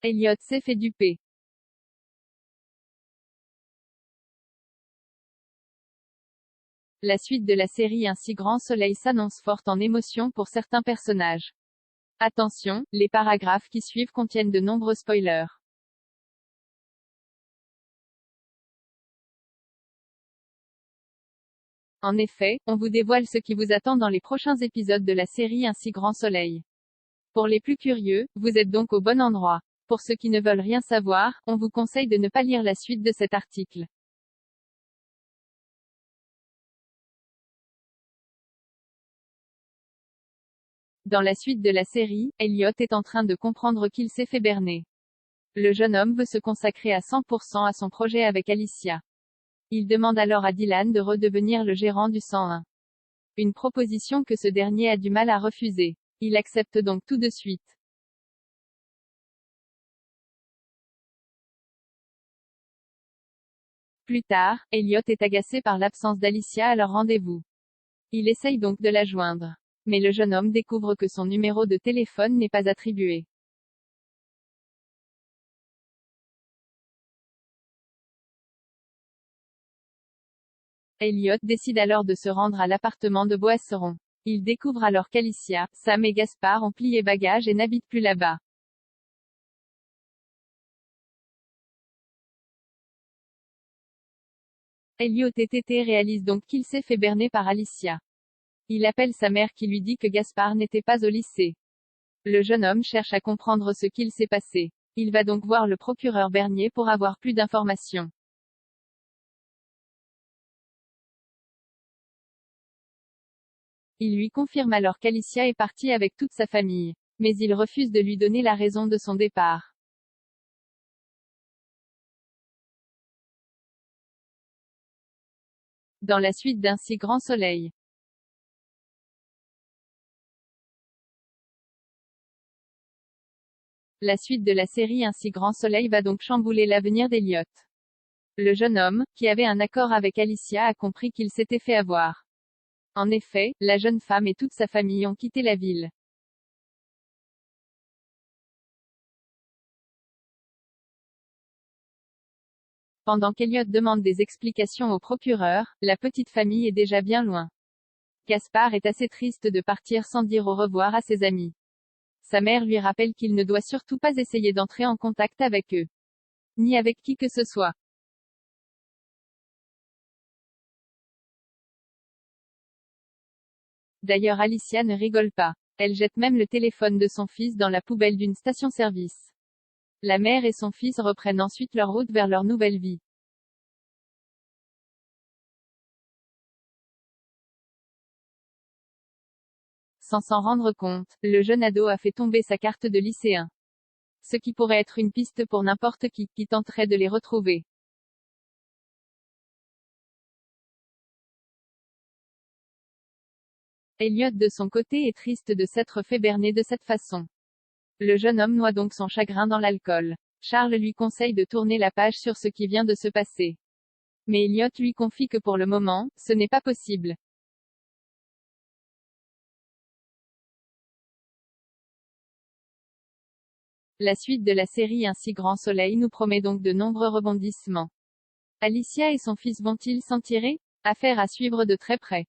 Elliot s'est fait duper. La suite de la série Un si grand soleil s'annonce forte en émotion pour certains personnages. Attention, les paragraphes qui suivent contiennent de nombreux spoilers. En effet, on vous dévoile ce qui vous attend dans les prochains épisodes de la série Un si grand soleil. Pour les plus curieux, vous êtes donc au bon endroit. Pour ceux qui ne veulent rien savoir, on vous conseille de ne pas lire la suite de cet article. Dans la suite de la série, Elliot est en train de comprendre qu'il s'est fait berner. Le jeune homme veut se consacrer à 100% à son projet avec Alicia. Il demande alors à Dylan de redevenir le gérant du 101. Une proposition que ce dernier a du mal à refuser. Il accepte donc tout de suite. Plus tard, Elliot est agacé par l'absence d'Alicia à leur rendez-vous. Il essaye donc de la joindre. Mais le jeune homme découvre que son numéro de téléphone n'est pas attribué. Elliot décide alors de se rendre à l'appartement de Boisseron. Il découvre alors qu'Alicia, Sam et Gaspard ont plié bagages et n'habitent plus là-bas. Elliot TTT réalise donc qu'il s'est fait berner par Alicia. Il appelle sa mère qui lui dit que Gaspard n'était pas au lycée. Le jeune homme cherche à comprendre ce qu'il s'est passé. Il va donc voir le procureur Bernier pour avoir plus d'informations. Il lui confirme alors qu'Alicia est partie avec toute sa famille. Mais il refuse de lui donner la raison de son départ. Dans la suite d'Un si grand soleil. La suite de la série Un si grand soleil va donc chambouler l'avenir d'Elliot. Le jeune homme, qui avait un accord avec Alicia, a compris qu'il s'était fait avoir. En effet, la jeune femme et toute sa famille ont quitté la ville. Pendant qu'Elliot demande des explications au procureur, la petite famille est déjà bien loin. Gaspard est assez triste de partir sans dire au revoir à ses amis. Sa mère lui rappelle qu'il ne doit surtout pas essayer d'entrer en contact avec eux. Ni avec qui que ce soit. D'ailleurs Alicia ne rigole pas. Elle jette même le téléphone de son fils dans la poubelle d'une station-service. La mère et son fils reprennent ensuite leur route vers leur nouvelle vie. Sans s'en rendre compte, le jeune ado a fait tomber sa carte de lycéen. Ce qui pourrait être une piste pour n'importe qui tenterait de les retrouver. Elliot de son côté est triste de s'être fait berner de cette façon. Le jeune homme noie donc son chagrin dans l'alcool. Charles lui conseille de tourner la page sur ce qui vient de se passer. Mais Elliot lui confie que pour le moment, ce n'est pas possible. La suite de la série Un si grand soleil nous promet donc de nombreux rebondissements. Alicia et son fils vont-ils s'en tirer? Affaire à suivre de très près.